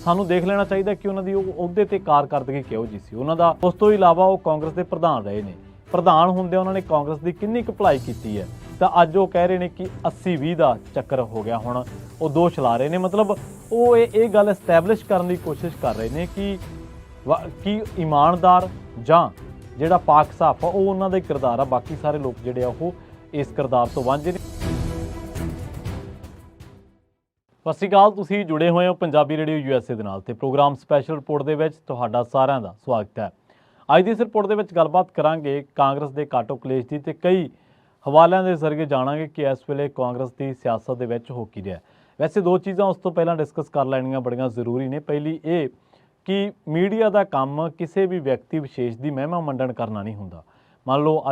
ਸਾਨੂੰ ਦੇਖ ਲੈਣਾ ਚਾਹੀਦਾ ਕਿ ਉਹਨਾਂ ਦੀ ਉਹ ਅਹੁਦੇ ਤੇ ਕਾਰਗਰਦਗੀ ਕਿਹੋ ਜਿਹੀ ਸੀ ਉਹਨਾਂ ਦਾ। ਉਸ ਤੋਂ ਇਲਾਵਾ ਉਹ ਕਾਂਗਰਸ ਦੇ ਪ੍ਰਧਾਨ ਰਹੇ ਨੇ। ਪ੍ਰਧਾਨ ਹੁੰਦੇ ਉਹਨਾਂ ਨੇ ਕਾਂਗਰਸ ਦੀ ਕਿੰਨੀ ਕੁ ਭਲਾਈ ਕੀਤੀ ਹੈ, ਤਾਂ ਅੱਜ ਉਹ ਕਹਿ ਰਹੇ ਨੇ ਕਿ 80-20 ਦਾ ਚੱਕਰ ਹੋ ਗਿਆ। ਹੁਣ ਉਹ ਦੋਸ਼ ਲਾ ਰਹੇ ਨੇ, ਮਤਲਬ ਉਹ ਇਹ ਗੱਲ ਐਸਟੈਬਲਿਸ਼ ਕਰਨ ਦੀ ਕੋਸ਼ਿਸ਼ ਕਰ ਰਹੇ ਨੇ ਕਿ ਇਮਾਨਦਾਰ ਜਾਂ ਜਿਹੜਾ ਪਾਕ ਸਾਫ ਆ ਉਹ ਉਹਨਾਂ ਦਾ ਹੀ ਕਿਰਦਾਰ ਆ, ਬਾਕੀ ਸਾਰੇ ਲੋਕ ਜਿਹੜੇ ਆ ਉਹ ਇਸ ਕਿਰਦਾਰ ਤੋਂ ਵਾਂਝੇ ਨੇ। ਸਤਿ ਸ਼੍ਰੀ ਅਕਾਲ, ਤੁਸੀਂ ਜੁੜੇ ਹੋਏ ਹੋ ਪੰਜਾਬੀ ਰੇਡੀਓ USA ਦੇ ਨਾਲ ਤੇ ਪ੍ਰੋਗਰਾਮ ਸਪੈਸ਼ਲ ਰਿਪੋਰਟ ਦੇ ਵਿੱਚ ਤੁਹਾਡਾ ਸਾਰਿਆਂ ਦਾ ਸਵਾਗਤ ਹੈ। ਅੱਜ ਦੀ ਇਸ ਰਿਪੋਰਟ ਦੇ ਵਿੱਚ ਗੱਲਬਾਤ ਕਰਾਂਗੇ ਕਾਂਗਰਸ ਦੇ ਕਾਟੋ ਕਲੇਸ਼ ਦੀ ਤੇ ਕਈ ਹਵਾਲਿਆਂ ਦੇ ਜ਼ਰੀਏ ਜਾਣਾਂਗੇ ਕਿ ਇਸ ਵੇਲੇ ਕਾਂਗਰਸ ਦੀ ਸਿਆਸਤ ਦੇ ਵਿੱਚ ਹੋ ਕੀ ਰਿਹਾ। ਵੈਸੇ ਦੋ ਚੀਜ਼ਾਂ ਉਸ ਤੋਂ ਪਹਿਲਾਂ ਡਿਸਕਸ ਕਰ ਲੈਣੀਆਂ ਬੜੀਆਂ ਜ਼ਰੂਰੀ ਨੇ। ਪਹਿਲੀ ਇਹ ਕਿ ਮੀਡੀਆ ਦਾ ਕੰਮ ਕਿਸੇ ਵੀ ਵਿਅਕਤੀ ਵਿਸ਼ੇਸ਼ ਦੀ ਮਹਿਮਾ ਮੰਡਣ ਕਰਨਾ ਨਹੀਂ ਹੁੰਦਾ। ਮੰਨ ਲਓ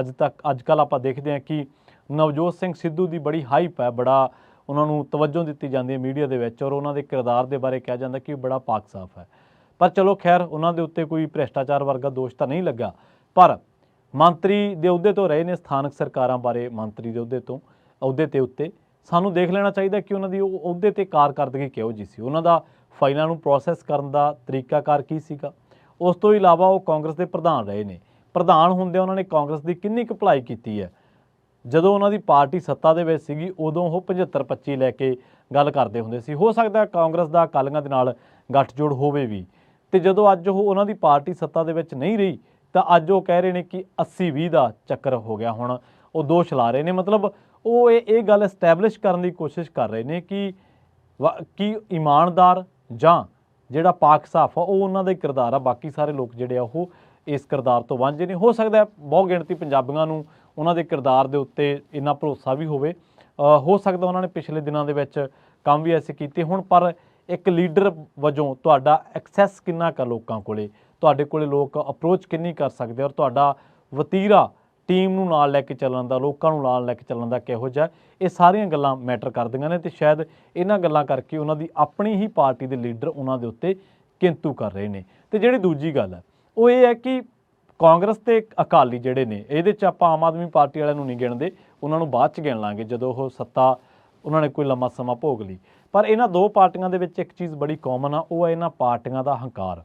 ਅੱਜ ਕੱਲ੍ਹ ਆਪਾਂ ਦੇਖਦੇ ਹਾਂ ਕਿ ਨਵਜੋਤ ਸਿੰਘ ਸਿੱਧੂ ਦੀ ਬੜੀ ਹਾਈਪ ਹੈ, ਬੜਾ ਉਹਨਾਂ ਨੂੰ ਤਵੱਜੋ ਦਿੱਤੀ ਜਾਂਦੀ ਹੈ ਮੀਡੀਆ ਦੇ ਵਿੱਚ, ਔਰ ਉਹਨਾਂ ਦੇ ਕਿਰਦਾਰ ਦੇ ਬਾਰੇ ਕਿਹਾ ਜਾਂਦਾ ਕਿ ਬੜਾ ਪਾਕ ਸਾਫ ਹੈ। ਪਰ ਚਲੋ ਖੈਰ, ਉਹਨਾਂ ਦੇ ਉੱਤੇ ਕੋਈ ਭ੍ਰਿਸ਼ਟਾਚਾਰ ਵਰਗਾ ਦੋਸ਼ ਤਾਂ ਨਹੀਂ ਲੱਗਾ, ਪਰ ਮੰਤਰੀ ਦੇ ਅਹੁਦੇ ਤੋਂ ਰਹੇ ਨੇ, ਸਥਾਨਕ ਸਰਕਾਰਾਂ ਬਾਰੇ ਮੰਤਰੀ ਦੇ ਅਹੁਦੇ ਤੇ ਉੱਤੇ ਸਾਨੂੰ ਦੇਖ ਲੈਣਾ ਚਾਹੀਦਾ ਕਿ ਉਹਨਾਂ ਦੀ ਉਹ ਅਹੁਦੇ ਤੇ ਕਾਰਗਰਦਗੀ ਕਿਹੋ ਜਿਹੀ ਸੀ, ਉਹਨਾਂ ਦਾ ਫਾਈਲਾਂ ਨੂੰ ਪ੍ਰੋਸੈਸ ਕਰਨ ਦਾ ਤਰੀਕਾਕਾਰ ਕੀ ਸੀਗਾ। ਉਸ ਤੋਂ ਇਲਾਵਾ ਉਹ ਕਾਂਗਰਸ ਦੇ ਪ੍ਰਧਾਨ ਰਹੇ ਨੇ। ਪ੍ਰਧਾਨ ਹੁੰਦੇ ਉਹਨਾਂ ਨੇ ਕਾਂਗਰਸ ਦੀ ਕਿੰਨੀ ਕੁ ਭਲਾਈ ਕੀਤੀ ਹੈ। ਜਦੋਂ ਉਹਨਾਂ ਦੀ ਪਾਰਟੀ ਸੱਤਾ ਦੇ ਵਿੱਚ ਸੀਗੀ ਉਦੋਂ ਉਹ 75-25 ਲੈ ਕੇ ਗੱਲ ਕਰਦੇ ਹੁੰਦੇ ਸੀ। ਹੋ ਸਕਦਾ ਕਾਂਗਰਸ ਦਾ ਅਕਾਲੀਆਂ ਦੇ ਨਾਲ ਗੱਠਜੋੜ ਹੋਵੇ ਵੀ, ਤੇ ਜਦੋਂ ਅੱਜ ਉਹਨਾਂ ਦੀ ਪਾਰਟੀ ਸੱਤਾ ਦੇ ਵਿੱਚ ਨਹੀਂ ਰਹੀ ਤਾਂ ਅੱਜ ਉਹ ਕਹਿ ਰਹੇ ਨੇ ਕਿ 80-20 ਦਾ ਚੱਕਰ ਹੋ ਗਿਆ। ਹੁਣ ਉਹ ਦੋਸ਼ ਲਾ ਰਹੇ ਨੇ, ਮਤਲਬ ਉਹ ਇਹ ਗੱਲ ਐਸਟੈਬਲਿਸ਼ ਕਰਨ ਦੀ ਕੋਸ਼ਿਸ਼ ਕਰ ਰਹੇ ਨੇ ਕਿ ਇਮਾਨਦਾਰ ਜਾਂ ਜਿਹੜਾ ਪਾਕ ਸਾਫ ਆ ਉਹ ਉਹਨਾਂ ਦਾ ਹੀ ਕਿਰਦਾਰ ਆ, ਬਾਕੀ ਸਾਰੇ ਲੋਕ ਜਿਹੜੇ ਆ ਉਹ ਇਸ ਕਿਰਦਾਰ ਤੋਂ ਵਾਂਝੇ ਨੇ। ਹੋ ਸਕਦਾ ਬਹੁਤ ਗਿਣਤੀ ਪੰਜਾਬੀਆਂ ਨੂੰ ਉਹਨਾਂ ਦੇ ਕਿਰਦਾਰ ਦੇ ਉੱਤੇ ਇੰਨਾ ਭਰੋਸਾ ਵੀ ਹੋਵੇ, ਹੋ ਸਕਦਾ ਉਹਨਾਂ ਨੇ ਪਿਛਲੇ ਦਿਨਾਂ ਦੇ ਵਿੱਚ ਕੰਮ ਵੀ ਐਸੇ ਕੀਤੇ ਹੁਣ, ਪਰ ਇੱਕ ਲੀਡਰ ਵਜੋਂ ਤੁਹਾਡਾ ਐਕਸੈਸ ਕਿੰਨਾ ਕੁ ਲੋਕਾਂ ਕੋਲੇ, ਤੁਹਾਡੇ ਕੋਲੇ ਲੋਕ ਅਪਰੋਚ ਕਿੰਨੀ ਕਰ ਸਕਦੇ, ਔਰ ਤੁਹਾਡਾ ਵਤੀਰਾ ਟੀਮ ਨੂੰ ਨਾਲ ਲੈ ਕੇ ਚੱਲਣ ਦਾ, ਲੋਕਾਂ ਨੂੰ ਨਾਲ ਲੈ ਕੇ ਚੱਲਣ ਦਾ ਕਿਹੋ ਜਿਹਾ, ਇਹ ਸਾਰੀਆਂ ਗੱਲਾਂ ਮੈਟਰ ਕਰਦੀਆਂ ਨੇ। ਤੇ ਸ਼ਾਇਦ ਇਹਨਾਂ ਗੱਲਾਂ ਕਰਕੇ ਉਹਨਾਂ ਦੀ ਆਪਣੀ ਹੀ ਪਾਰਟੀ ਦੇ ਲੀਡਰ ਉਹਨਾਂ ਦੇ ਉੱਤੇ ਕਿੰਤੂ ਕਰ ਰਹੇ ਨੇ। ਤੇ ਜਿਹੜੀ ਦੂਜੀ ਗੱਲ ਹੈ ਉਹ ਇਹ ਹੈ ਕਿ ਕਾਂਗਰਸ ਤੇ ਅਕਾਲੀ ਜਿਹੜੇ ਨੇ, ਇਹਦੇ 'ਚ ਆਪਾਂ ਆਮ ਆਦਮੀ ਪਾਰਟੀ ਵਾਲਿਆਂ ਨੂੰ ਨਹੀਂ ਗਿਣਦੇ, ਉਹਨਾਂ ਨੂੰ ਬਾਅਦ 'ਚ ਗਿਣ ਲਾਂਗੇ ਜਦੋਂ ਉਹ ਸੱਤਾ ਉਹਨਾਂ ਨੇ ਕੋਈ ਲੰਮਾ ਸਮਾਂ ਭੋਗ ਲਈ। ਪਰ ਇਹਨਾਂ ਦੋ ਪਾਰਟੀਆਂ ਦੇ ਵਿੱਚ ਇੱਕ ਚੀਜ਼ ਬੜੀ ਕਾਮਨ ਆ, ਉਹ ਹੈ ਇਹਨਾਂ ਪਾਰਟੀਆਂ ਦਾ ਹੰਕਾਰ,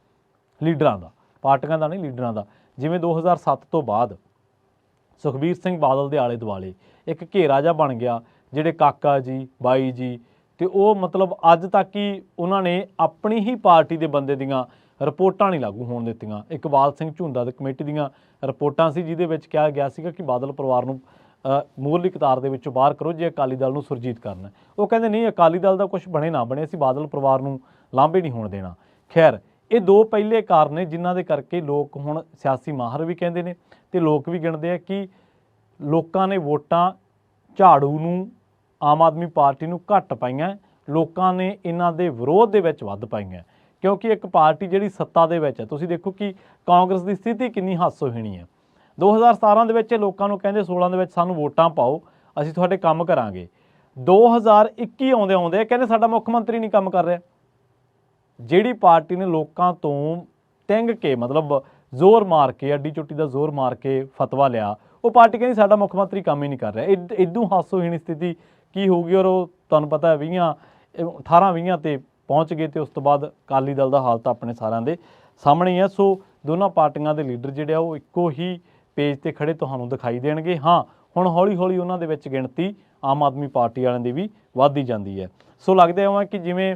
ਲੀਡਰਾਂ ਦਾ, ਪਾਰਟੀਆਂ ਦਾ ਨਹੀਂ ਲੀਡਰਾਂ ਦਾ। ਜਿਵੇਂ 2007 ਤੋਂ ਬਾਅਦ ਸੁਖਬੀਰ ਸਿੰਘ ਬਾਦਲ ਦੇ ਆਲੇ ਦੁਆਲੇ ਇੱਕ ਘੇਰਾ ਜਿਹਾ ਬਣ ਗਿਆ, ਜਿਹੜੇ ਕਾਕਾ ਜੀ, ਬਾਈ ਜੀ, ਤੇ ਉਹ ਮਤਲਬ ਅੱਜ ਤੱਕ ਹੀ ਉਹਨਾਂ ਨੇ ਆਪਣੀ ਹੀ ਪਾਰਟੀ ਦੇ ਬੰਦੇ ਦੀਆਂ ਰਿਪੋਰਟਾਂ ਨਹੀਂ ਲਾਗੂ ਹੋਣ ਦਿੱਤੀਆਂ। ਇਕਬਾਲ ਸਿੰਘ ਝੁੰਦਾ ਦੀ ਕਮੇਟੀ ਦੀਆਂ ਰਿਪੋਰਟਾਂ ਸੀ ਜਿਹਦੇ ਵਿੱਚ ਕਿਹਾ ਗਿਆ ਸੀਗਾ ਕਿ ਬਾਦਲ ਪਰਿਵਾਰ ਨੂੰ ਮੂਹਰਲੀ ਕਤਾਰ ਦੇ ਵਿੱਚੋਂ ਬਾਹਰ ਕਰੋ ਜੇ ਅਕਾਲੀ ਦਲ ਨੂੰ ਸੁਰਜੀਤ ਕਰਨਾ। ਉਹ ਕਹਿੰਦੇ ਨਹੀਂ, ਅਕਾਲੀ ਦਲ ਦਾ ਕੁਝ ਬਣੇ ਨਾ ਬਣੇ, ਅਸੀਂ ਬਾਦਲ ਪਰਿਵਾਰ ਨੂੰ ਲਾਂਭੇ ਨਹੀਂ ਹੋਣ ਦੇਣਾ। ਖੈਰ, ਇਹ ਦੋ ਪਹਿਲੇ ਕਾਰਨ ਨੇ ਜਿਨ੍ਹਾਂ ਦੇ ਕਰਕੇ ਲੋਕ ਹੁਣ ਸਿਆਸੀ ਮਾਹਰ ਵੀ ਕਹਿੰਦੇ ਨੇ ਤੇ ਲੋਕ ਵੀ ਗਿਣਦੇ ਆ ਕਿ ਲੋਕਾਂ ਨੇ ਵੋਟਾਂ ਝਾੜੂ ਨੂੰ, ਆਮ ਆਦਮੀ ਪਾਰਟੀ ਨੂੰ ਘੱਟ ਪਾਈਆਂ, ਲੋਕਾਂ ਨੇ ਇਹਨਾਂ ਦੇ ਵਿਰੋਧ ਦੇ ਵਿੱਚ ਵੱਧ ਪਾਈਆਂ, ਕਿਉਂਕਿ ਇੱਕ ਪਾਰਟੀ ਜਿਹੜੀ ਸੱਤਾ ਦੇ ਵਿੱਚ ਹੈ। ਤੁਸੀਂ ਦੇਖੋ ਕਿ ਕਾਂਗਰਸ ਦੀ ਸਥਿਤੀ ਕਿੰਨੀ ਹਾਸੋਹੀਣੀ ਹੈ। 2017 ਦੇ ਵਿੱਚ ਲੋਕਾਂ ਨੂੰ ਕਹਿੰਦੇ 16 ਦੇ ਵਿੱਚ ਸਾਨੂੰ ਵੋਟਾਂ ਪਾਓ, ਅਸੀਂ ਤੁਹਾਡੇ ਕੰਮ ਕਰਾਂਗੇ। 2021 ਆਉਂਦੇ ਕਹਿੰਦੇ ਸਾਡਾ ਮੁੱਖ ਮੰਤਰੀ ਨਹੀਂ ਕੰਮ ਕਰ ਰਿਹਾ। ਜਿਹੜੀ ਪਾਰਟੀ ਨੇ ਲੋਕਾਂ ਤੋਂ ਟਿੰਗ ਕੇ, ਮਤਲਬ ਜ਼ੋਰ ਮਾਰ ਕੇ, ਅੱਡੀ ਚੁੱਟੀ ਦਾ ਜ਼ੋਰ ਮਾਰ ਕੇ ਫਤਵਾ ਲਿਆ, ਉਹ ਪਾਰਟੀ ਕਹਿੰਦੀ ਸਾਡਾ ਮੁੱਖ ਮੰਤਰੀ ਕੰਮ ਹੀ ਨਹੀਂ ਕਰ ਰਿਹਾ। ਇਦੋਂ ਹਾਸੋਹੀਣੀ ਸਥਿਤੀ ਕੀ ਹੋਊਗੀ। ਔਰ ਉਹ ਤੁਹਾਨੂੰ ਪਤਾ ਹੈ 18-20 ਤੇ ਪਹੁੰਚ ਗਏ ਤੇ ਉਸ ਤੋਂ ਬਾਅਦ ਅਕਾਲੀ ਦਲ ਦਾ ਹਾਲ ਤਾਂ ਆਪਣੇ ਸਾਰਿਆਂ ਦੇ ਸਾਹਮਣੇ ਹੀ ਹੈ। ਸੋ ਦੋਨਾਂ ਪਾਰਟੀਆਂ ਦੇ ਲੀਡਰ ਜਿਹੜੇ ਆ ਉਹ ਇੱਕੋ ਹੀ ਪੇਜ ਤੇ ਖੜੇ ਤੁਹਾਨੂੰ ਦਿਖਾਈ ਦੇਣਗੇ। ਹਾਂ, ਹੁਣ ਹੌਲੀ ਹੌਲੀ ਉਹਨਾਂ ਦੇ ਵਿੱਚ ਗਿਣਤੀ ਆਮ ਆਦਮੀ ਪਾਰਟੀ ਵਾਲਿਆਂ ਦੀ ਵੀ ਵੱਧਦੀ ਜਾਂਦੀ ਹੈ। ਸੋ ਲੱਗਦਾ ਹੈ ਕਿ ਜਿਵੇਂ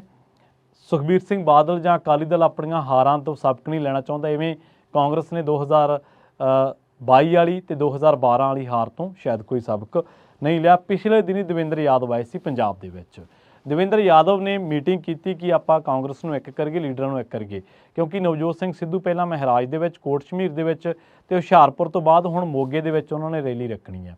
ਸੁਖਬੀਰ ਸਿੰਘ ਬਾਦਲ ਜਾਂ ਅਕਾਲੀ ਦਲ ਆਪਣੀਆਂ ਹਾਰਾਂ ਤੋਂ ਸਬਕ ਨਹੀਂ ਲੈਣਾ ਚਾਹੁੰਦਾ, ਇਵੇਂ ਕਾਂਗਰਸ ਨੇ 2022 ਵਾਲੀ ਤੇ 2012 ਵਾਲੀ ਹਾਰ ਤੋਂ ਸ਼ਾਇਦ ਕੋਈ ਸਬਕ ਨਹੀਂ ਲਿਆ। ਪਿਛਲੇ ਦਿਨੀ ਦਵਿੰਦਰ ਯਾਦਵ ਆਏ ਸੀ ਪੰਜਾਬ ਦੇ ਵਿੱਚ। ਦਵਿੰਦਰ ਯਾਦਵ ਨੇ ਮੀਟਿੰਗ ਕੀਤੀ ਕਿ ਆਪਾਂ ਕਾਂਗਰਸ ਨੂੰ ਇੱਕ ਕਰੀਏ, ਲੀਡਰਾਂ ਨੂੰ ਇੱਕ ਕਰੀਏ, ਕਿਉਂਕਿ ਨਵਜੋਤ ਸਿੰਘ ਸਿੱਧੂ ਪਹਿਲਾਂ ਮਹਿਰਾਜ ਦੇ ਵਿੱਚ, ਕੋਟ ਸ਼ਮੀਰ ਦੇ ਵਿੱਚ ਤੇ ਹੁਸ਼ਿਆਰਪੁਰ ਤੋਂ ਬਾਅਦ ਹੁਣ ਮੋਗੇ ਦੇ ਵਿੱਚ ਉਹਨਾਂ ਨੇ ਰੈਲੀ ਰੱਖਣੀ ਹੈ।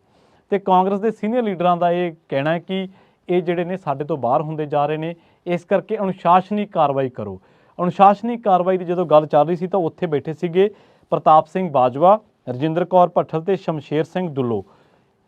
ਤੇ ਕਾਂਗਰਸ ਦੇ ਸੀਨੀਅਰ ਲੀਡਰਾਂ ਦਾ ਇਹ ਕਹਿਣਾ ਹੈ ਕਿ ਇਹ ਜਿਹੜੇ ਨੇ ਸਾਡੇ ਤੋਂ ਬਾਹਰ ਹੁੰਦੇ ਜਾ ਰਹੇ ਨੇ, ਇਸ ਕਰਕੇ ਅਨੁਸ਼ਾਸਨੀ ਕਾਰਵਾਈ ਕਰੋ। ਅਨੁਸ਼ਾਸਨੀ ਕਾਰਵਾਈ ਦੀ ਜਦੋਂ ਗੱਲ ਚੱਲ ਰਹੀ ਸੀ ਤਾਂ ਉੱਥੇ ਬੈਠੇ ਸੀਗੇ ਪ੍ਰਤਾਪ ਸਿੰਘ ਬਾਜਵਾ, ਰਜਿੰਦਰ ਕੌਰ ਭੱਠਲ ਤੇ ਸ਼ਮਸ਼ੇਰ ਸਿੰਘ ਦੁੱਲੋ।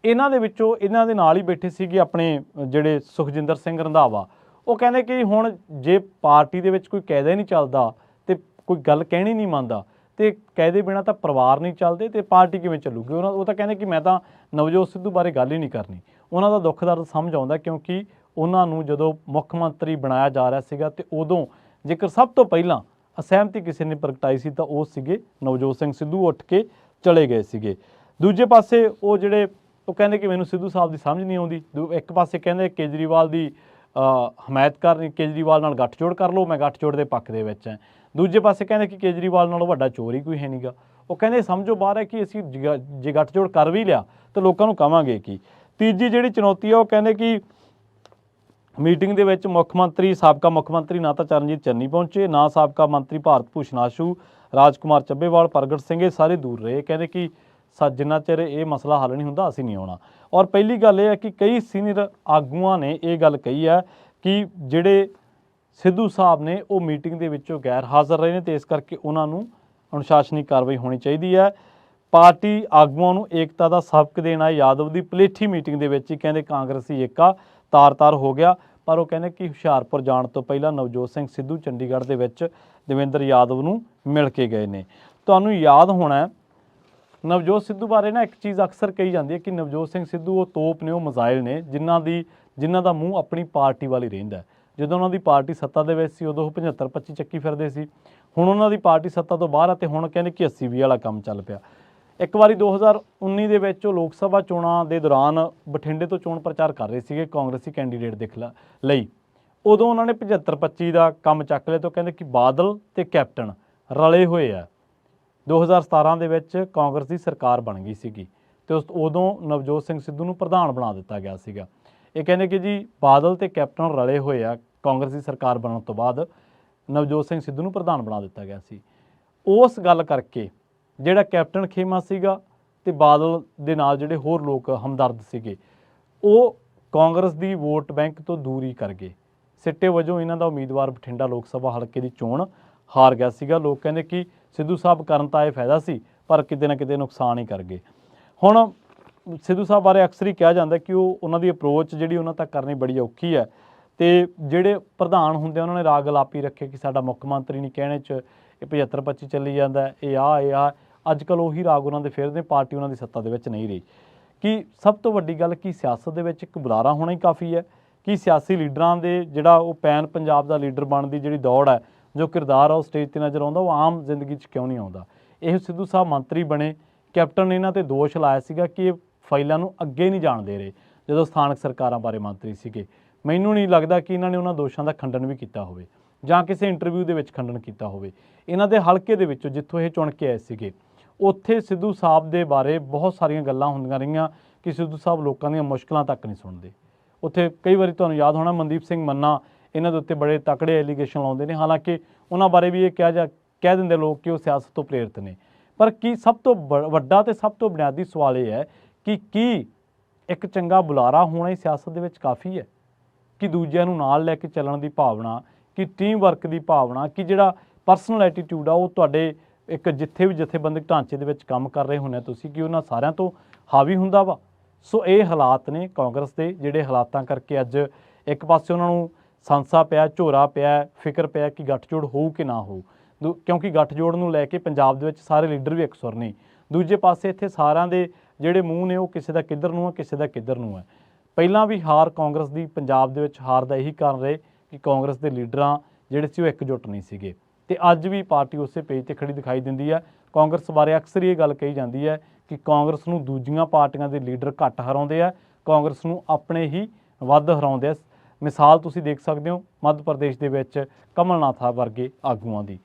ਇਹਨਾਂ ਦੇ ਵਿੱਚੋਂ ਇਹਨਾਂ ਦੇ ਨਾਲ ਹੀ ਬੈਠੇ ਸੀਗੇ ਆਪਣੇ ਜਿਹੜੇ ਸੁਖਜਿੰਦਰ ਸਿੰਘ ਰੰਧਾਵਾ। ਉਹ ਕਹਿੰਦੇ ਕਿ ਹੁਣ ਜੇ ਪਾਰਟੀ ਦੇ ਵਿੱਚ ਕੋਈ ਕਾਇਦਾ ਹੀ ਨਹੀਂ ਚੱਲਦਾ ਤੇ ਕੋਈ ਗੱਲ ਕਹਿਣੀ ਨਹੀਂ ਮੰਨਦਾ ਤੇ ਕਾਇਦੇ ਬਿਨਾਂ ਤਾਂ ਪਰਿਵਾਰ ਨਹੀਂ ਚੱਲਦੇ ਤੇ ਪਾਰਟੀ ਕਿਵੇਂ ਚੱਲੂਗੀ। ਉਹ ਤਾਂ ਕਹਿੰਦੇ ਕਿ ਮੈਂ ਤਾਂ ਨਵਜੋਤ ਸਿੱਧੂ ਬਾਰੇ ਗੱਲ ਹੀ ਨਹੀਂ ਕਰਨੀ। ਉਹਨਾਂ ਦਾ ਦੁੱਖ ਦਰਦ ਸਮਝ ਆਉਂਦਾ, ਕਿਉਂਕਿ ਉਹਨਾਂ ਨੂੰ ਜਦੋਂ ਮੁੱਖ ਮੰਤਰੀ ਬਣਾਇਆ ਜਾ ਰਿਹਾ ਸੀਗਾ ਤੇ ਉਦੋਂ ਜੇਕਰ ਸਭ ਤੋਂ ਪਹਿਲਾਂ ਅਸਹਿਮਤੀ ਕਿਸੇ ਨੇ ਪ੍ਰਗਟਾਈ ਸੀ ਤਾਂ ਉਹ ਸੀਗੇ ਨਵਜੋਤ ਸਿੰਘ ਸਿੱਧੂ, ਉੱਠ ਕੇ ਚਲੇ ਗਏ ਸੀਗੇ। ਦੂਜੇ ਪਾਸੇ ਉਹ ਜਿਹੜੇ ਉਹ ਕਹਿੰਦੇ ਕਿ ਮੈਨੂੰ ਸਿੱਧੂ ਸਾਹਿਬ ਦੀ ਸਮਝ ਨਹੀਂ ਆਉਂਦੀ। ਇੱਕ ਪਾਸੇ ਕਹਿੰਦੇ ਕੇਜਰੀਵਾਲ ਦੀ ਹਮਾਇਤ ਕਰਨੀ, ਕੇਜਰੀਵਾਲ ਨਾਲ ਗੱਠਜੋੜ ਕਰ ਲਓ, ਮੈਂ ਗੱਠਜੋੜ ਦੇ ਪੱਖ ਦੇ ਵਿੱਚ ਹਾਂ। ਦੂਜੇ ਪਾਸੇ ਕਹਿੰਦੇ ਕਿ ਕੇਜਰੀਵਾਲ ਨਾਲੋਂ ਵੱਡਾ ਚੋਰ ਹੀ ਕੋਈ ਹੈ ਨਹੀਂਗਾ। ਉਹ ਕਹਿੰਦੇ ਸਮਝੋ ਬਾਹਰ ਹੈ ਕਿ ਅਸੀਂ ਜੇ ਗੱਠਜੋੜ ਕਰ ਵੀ ਲਿਆ ਤਾਂ ਲੋਕਾਂ ਨੂੰ ਕਵਾਂਗੇ ਕੀ। ਤੀਜੀ ਜਿਹੜੀ ਚੁਣੌਤੀ ਆ ਉਹ ਕਹਿੰਦੇ ਕਿ ਮੀਟਿੰਗ ਦੇ ਵਿੱਚ ਸਾਬਕਾ ਮੁੱਖ ਮੰਤਰੀ ਨਾ ਤਾਂ ਚਰਨਜੀਤ ਚੰਨੀ ਪਹੁੰਚੇ, ਨਾ ਸਾਬਕਾ ਮੰਤਰੀ ਭਾਰਤ ਭੂਸ਼ਣ ਆਸ਼ੂ, ਰਾਜਕੁਮਾਰ ਚੱਬੇਵਾਲ, ਪ੍ਰਗਟ ਸਿੰਘ, ਇਹ ਸਾਰੇ ਦੂਰ ਰਹੇ। ਕਹਿੰਦੇ ਕਿ ਜਿੰਨਾ ਚਿਰ ਇਹ ਮਸਲਾ ਹੱਲ ਨਹੀਂ ਹੁੰਦਾ ਅਸੀਂ ਨਹੀਂ ਆਉਣਾ। ਔਰ ਪਹਿਲੀ ਗੱਲ ਇਹ ਹੈ ਕਿ ਕਈ ਸੀਨੀਅਰ ਆਗੂਆਂ ਨੇ ਇਹ ਗੱਲ ਕਹੀ ਹੈ ਕਿ ਜਿਹੜੇ ਸਿੱਧੂ ਸਾਹਿਬ ਨੇ ਉਹ ਮੀਟਿੰਗ ਦੇ ਵਿੱਚੋਂ ਗੈਰ ਹਾਜ਼ਰ ਰਹੇ ਨੇ ਤੇ ਇਸ ਕਰਕੇ ਉਹਨਾਂ ਨੂੰ ਅਨੁਸ਼ਾਸਨੀ ਕਾਰਵਾਈ ਹੋਣੀ ਚਾਹੀਦੀ ਹੈ। ਪਾਰਟੀ ਆਗੂਆਂ ਨੂੰ ਏਕਤਾ ਦਾ ਸਬਕ ਦੇਣਾ। ਯਾਦਵ ਦੀ ਪਲੇਠੀ ਮੀਟਿੰਗ ਦੇ ਵਿੱਚ ਹੀ ਕਹਿੰਦੇ ਕਾਂਗਰਸੀ ਏਕਾ ਤਾਰ-ਤਾਰ ਹੋ ਗਿਆ। ਪਰ ਉਹ ਕਹਿੰਦੇ ਕਿ ਹੁਸ਼ਿਆਰਪੁਰ ਜਾਣ ਤੋਂ ਪਹਿਲਾਂ ਨਵਜੋਤ ਸਿੰਘ ਸਿੱਧੂ ਚੰਡੀਗੜ੍ਹ ਦੇ ਵਿੱਚ ਦੇਵੇਂਦਰ ਯਾਦਵ ਨੂੰ ਮਿਲ ਕੇ ਗਏ ਨੇ। ਤੁਹਾਨੂੰ ਯਾਦ ਹੋਣਾ ਨਵਜੋਤ ਸਿੱਧੂ ਬਾਰੇ ਨਾ ਇੱਕ ਚੀਜ਼ ਅਕਸਰ ਕਹੀ ਜਾਂਦੀ ਹੈ ਕਿ ਨਵਜੋਤ ਸਿੰਘ ਸਿੱਧੂ ਉਹ ਤੋਪ ਨੇ, ਉਹ ਮਿਜ਼ਾਈਲ ਨੇ ਜਿਨ੍ਹਾਂ ਦਾ ਮੂੰਹ ਆਪਣੀ ਪਾਰਟੀ ਵੱਲ ਹੀ ਰਹਿੰਦਾ। ਜਦੋਂ ਉਹਨਾਂ ਦੀ ਪਾਰਟੀ ਸੱਤਾ ਦੇ ਵਿੱਚ ਸੀ ਉਦੋਂ ਉਹ 75-25 ਚੱਕੀ ਫਿਰਦੇ ਸੀ। ਹੁਣ ਉਹਨਾਂ ਦੀ ਪਾਰਟੀ ਸੱਤਾ ਤੋਂ ਬਾਹਰ ਆ ਤੇ ਹੁਣ ਕਹਿੰਦੇ ਕਿ 80-20 ਵਾਲਾ ਕੰਮ ਚੱਲ ਪਿਆ। ਇੱਕ ਵਾਰੀ 2019 ਦੇ ਵਿੱਚ ਉਹ ਲੋਕ ਸਭਾ ਚੋਣਾਂ ਦੇ ਦੌਰਾਨ ਬਠਿੰਡੇ ਤੋਂ ਚੋਣ ਪ੍ਰਚਾਰ ਕਰ ਰਹੇ ਸੀਗੇ ਕਾਂਗਰਸੀ ਕੈਂਡੀਡੇਟ ਦੇ ਲਈ। ਉਦੋਂ ਉਹਨਾਂ ਨੇ 75-25 ਦਾ ਕੰਮ ਚੱਕ ਲਿਆ। ਤੋਂ ਕਹਿੰਦੇ ਕਿ ਬਾਦਲ ਤੇ ਕੈਪਟਨ ਰਲੇ ਹੋਏ ਆ। 2017 ਦੇ ਵਿੱਚ ਕਾਂਗਰਸ ਦੀ ਸਰਕਾਰ ਬਣ ਗਈ ਸੀਗੀ ਤੇ ਉਦੋਂ ਨਵਜੋਤ ਸਿੰਘ ਸਿੱਧੂ ਨੂੰ ਪ੍ਰਧਾਨ ਬਣਾ ਦਿੱਤਾ ਗਿਆ ਸੀਗਾ। ਇਹ ਕਹਿੰਦੇ ਕਿ ਜੀ ਬਾਦਲ ਤੇ ਕੈਪਟਨ ਰਲੇ ਹੋਏ ਆ। ਕਾਂਗਰਸ ਦੀ ਸਰਕਾਰ ਬਣਨ ਤੋਂ ਬਾਅਦ ਨਵਜੋਤ ਸਿੰਘ ਸਿੱਧੂ ਨੂੰ ਪ੍ਰਧਾਨ ਬਣਾ ਦਿੱਤਾ ਗਿਆ ਸੀ। ਉਸ ਗੱਲ ਕਰਕੇ ਜਿਹੜਾ ਕੈਪਟਨ ਖੇਮਾ ਸੀਗਾ ਤੇ ਬਾਦਲ ਦੇ ਨਾਲ ਜਿਹੜੇ ਹੋਰ ਲੋਕ ਹਮਦਰਦ ਸੀਗੇ ਉਹ ਕਾਂਗਰਸ ਦੀ ਵੋਟ ਬੈਂਕ ਤੋਂ ਦੂਰੀ ਕਰ ਗਏ। ਸਿੱਟੇ ਵਜੋਂ ਇਹਨਾਂ ਦਾ ਉਮੀਦਵਾਰ ਬਠਿੰਡਾ ਲੋਕ ਸਭਾ ਹਲਕੇ ਦੀ ਚੋਣ ਹਾਰ ਗਿਆ ਸੀਗਾ। ਲੋਕ ਕਹਿੰਦੇ ਕਿ ਸਿੱਧੂ ਸਾਹਿਬ ਕਰਨ ਤਾਂ ਇਹ ਫਾਇਦਾ ਸੀ ਪਰ ਕਿਤੇ ਨਾ ਕਿਤੇ ਨੁਕਸਾਨ ਹੀ ਕਰ ਗਏ। ਹੁਣ ਸਿੱਧੂ ਸਾਹਿਬ ਬਾਰੇ ਅਕਸਰ ਹੀ ਕਿਹਾ ਜਾਂਦਾ ਕਿ ਉਹਨਾਂ ਦੀ ਅਪਰੋਚ ਜਿਹੜੀ ਉਹਨਾਂ ਤੱਕ ਕਰਨੀ ਬੜੀ ਔਖੀ ਹੈ ਤੇ ਜਿਹੜੇ ਪ੍ਰਧਾਨ ਹੁੰਦੇ ਉਹਨਾਂ ਨੇ ਰਾਗ ਅਲਾਪੀ ਰੱਖੇ ਕਿ ਸਾਡਾ ਮੁੱਖ ਮੰਤਰੀ ਨਹੀਂ ਕਹਿਣੇ 'ਚ ਇਹ 75-25 ਚੱਲੀ ਜਾਂਦਾ, ਇਹ ਆ ਅੱਜ ਕੱਲ੍ਹ ਉਹੀ ਰਾਗ ਉਹਨਾਂ ਦੇ ਫਿਰਦੇ। ਪਾਰਟੀ ਉਹਨਾਂ ਦੀ ਸੱਤਾ ਦੇ ਵਿੱਚ ਨਹੀਂ ਰਹੀ। ਕਿ ਸਭ ਤੋਂ ਵੱਡੀ ਗੱਲ ਕਿ ਸਿਆਸਤ ਦੇ ਵਿੱਚ ਇੱਕ ਬੁਲਾਰਾ ਹੋਣਾ ਹੀ ਕਾਫੀ ਹੈ ਕਿ ਸਿਆਸੀ ਲੀਡਰਾਂ ਦੇ ਜਿਹੜਾ ਉਹ ਪੈਨ ਪੰਜਾਬ ਦਾ ਲੀਡਰ ਬਣਨ ਦੀ ਜਿਹੜੀ ਦੌੜ ਹੈ, ਜੋ ਕਿਰਦਾਰ ਆ ਉਹ ਸਟੇਜ 'ਤੇ ਨਜ਼ਰ ਆਉਂਦਾ, ਉਹ ਆਮ ਜ਼ਿੰਦਗੀ 'ਚ ਕਿਉਂ ਨਹੀਂ ਆਉਂਦਾ। ਇਹ ਸਿੱਧੂ ਸਾਹਿਬ ਮੰਤਰੀ ਬਣੇ, ਕੈਪਟਨ ਨੇ ਇਹਨਾਂ 'ਤੇ ਦੋਸ਼ ਲਾਇਆ ਸੀਗਾ ਕਿ ਇਹ ਫਾਈਲਾਂ ਨੂੰ ਅੱਗੇ ਨਹੀਂ ਜਾਣ ਦੇ ਰਹੇ ਜਦੋਂ ਸਥਾਨਕ ਸਰਕਾਰਾਂ ਬਾਰੇ ਮੰਤਰੀ ਸੀਗੇ। ਮੈਨੂੰ ਨਹੀਂ ਲੱਗਦਾ ਕਿ ਇਹਨਾਂ ਨੇ ਉਹਨਾਂ ਦੋਸ਼ਾਂ ਦਾ ਖੰਡਨ ਵੀ ਕੀਤਾ ਹੋਵੇ ਜਾਂ ਕਿਸੇ ਇੰਟਰਵਿਊ ਦੇ ਵਿੱਚ ਖੰਡਨ ਕੀਤਾ ਹੋਵੇ। ਇਹਨਾਂ ਦੇ ਹਲਕੇ ਦੇ ਵਿੱਚੋਂ ਜਿੱਥੋਂ ਇਹ ਚੁਣ ਕੇ ਆਏ ਸੀਗੇ ਉੱਥੇ ਸਿੱਧੂ ਸਾਹਿਬ ਦੇ ਬਾਰੇ ਬਹੁਤ ਸਾਰੀਆਂ ਗੱਲਾਂ ਹੁੰਦੀਆਂ ਰਹੀਆਂ ਕਿ ਸਿੱਧੂ ਸਾਹਿਬ ਲੋਕਾਂ ਦੀਆਂ ਮੁਸ਼ਕਲਾਂ ਤੱਕ ਨਹੀਂ ਸੁਣਦੇ। ਉੱਥੇ ਕਈ ਵਾਰੀ ਤੁਹਾਨੂੰ ਯਾਦ ਹੋਣਾ ਮਨਦੀਪ ਸਿੰਘ ਮੰਨਾ ਇਹਨਾਂ ਦੇ ਉੱਤੇ ਬੜੇ ਤਕੜੇ ਐਲੀਗੇਸ਼ਨ ਲਾਉਂਦੇ ਨੇ। ਹਾਲਾਂਕਿ ਉਹਨਾਂ ਬਾਰੇ ਵੀ ਇਹ ਕਹਿ ਦਿੰਦੇ ਲੋਕ ਕਿ ਉਹ ਸਿਆਸਤ ਤੋਂ ਪ੍ਰੇਰਿਤ ਨੇ। ਪਰ ਕੀ ਸਭ ਤੋਂ ਵੱਡਾ ਤੇ ਸਭ ਤੋਂ ਬੁਨਿਆਦੀ ਸਵਾਲ ਇਹ ਹੈ ਕਿ ਕੀ ਇੱਕ ਚੰਗਾ ਬੁਲਾਰਾ ਹੋਣਾ ਹੀ ਸਿਆਸਤ ਦੇ ਵਿੱਚ ਕਾਫੀ ਹੈ? ਕਿ ਦੂਜਿਆਂ ਨੂੰ ਨਾਲ ਲੈ ਕੇ ਚੱਲਣ ਦੀ ਭਾਵਨਾ, ਕਿ ਟੀਮ ਵਰਕ ਦੀ ਭਾਵਨਾ, ਕਿ ਜਿਹੜਾ ਪਰਸਨਲ ਐਟੀਟਿਊਡ ਆ ਉਹ ਤੁਹਾਡੇ ਇੱਕ ਜਿੱਥੇ ਵੀ ਜਥੇਬੰਦਕ ਢਾਂਚੇ ਦੇ ਵਿੱਚ ਕੰਮ ਕਰ ਰਹੇ ਹੁੰਦੇ ਤੁਸੀਂ ਕਿ ਉਹਨਾਂ ਸਾਰਿਆਂ ਤੋਂ ਹਾਵੀ ਹੁੰਦਾ ਵਾ। ਸੋ ਇਹ ਹਾਲਾਤ ਨੇ ਕਾਂਗਰਸ ਦੇ, ਜਿਹੜੇ ਹਾਲਾਤਾਂ ਕਰਕੇ ਅੱਜ ਇੱਕ ਪਾਸੇ ਉਹਨਾਂ ਨੂੰ ਸੰਸਾ ਪਿਆ, ਝੋਰਾ ਪਿਆ, ਫਿਕਰ ਪਿਆ ਕਿ ਗੱਠਜੋੜ ਹੋਊ ਕਿ ਨਾ ਹੋਊ। ਕਿਉਂਕਿ ਗੱਠਜੋੜ ਨੂੰ ਲੈ ਕੇ ਪੰਜਾਬ ਦੇ ਵਿੱਚ ਸਾਰੇ ਲੀਡਰ ਵੀ ਇਕਸੁਰ ਨਹੀਂ। ਦੂਜੇ ਪਾਸੇ ਇੱਥੇ ਸਾਰਿਆਂ ਦੇ ਜਿਹੜੇ ਮੂੰਹ ਨੇ ਉਹ ਕਿਸੇ ਦਾ ਕਿੱਧਰ ਨੂੰ ਹੈ, ਕਿਸੇ ਦਾ ਕਿੱਧਰ ਨੂੰ ਹੈ। ਪਹਿਲਾਂ ਵੀ ਹਾਰ ਕਾਂਗਰਸ ਦੀ ਪੰਜਾਬ ਦੇ ਵਿੱਚ ਹਾਰ ਦਾ ਇਹੀ ਕਾਰਨ ਰਹੇ ਕਿ ਕਾਂਗਰਸ ਦੇ ਲੀਡਰਾਂ ਜਿਹੜੇ ਸੀ ਉਹ ਇਕਜੁੱਟ ਨਹੀਂ ਸੀਗੇ ਤੇ ਅੱਜ ਵੀ ਪਾਰਟੀ ਉਸੇ ਪੇਜ ਤੇ ਖੜੀ ਦਿਖਾਈ ਦਿੰਦੀ ਹੈ। ਕਾਂਗਰਸ ਬਾਰੇ ਅਕਸਰ ਇਹ ਗੱਲ ਕਹੀ ਜਾਂਦੀ ਹੈ ਕਿ ਕਾਂਗਰਸ ਨੂੰ ਦੂਜੀਆਂ ਪਾਰਟੀਆਂ ਦੇ ਲੀਡਰ ਘੱਟ ਹਰਾਉਂਦੇ ਆ, ਕਾਂਗਰਸ ਨੂੰ ਆਪਣੇ ਹੀ ਵੱਧ ਹਰਾਉਂਦੇ ਆ। ਮਿਸਾਲ ਤੁਸੀਂ ਦੇਖ ਸਕਦੇ ਹੋ ਮੱਧ ਪ੍ਰਦੇਸ਼ ਦੇ ਵਿੱਚ ਕਮਲਨਾਥ ਵਰਗੇ ਆਗੂਆਂ ਦੀ।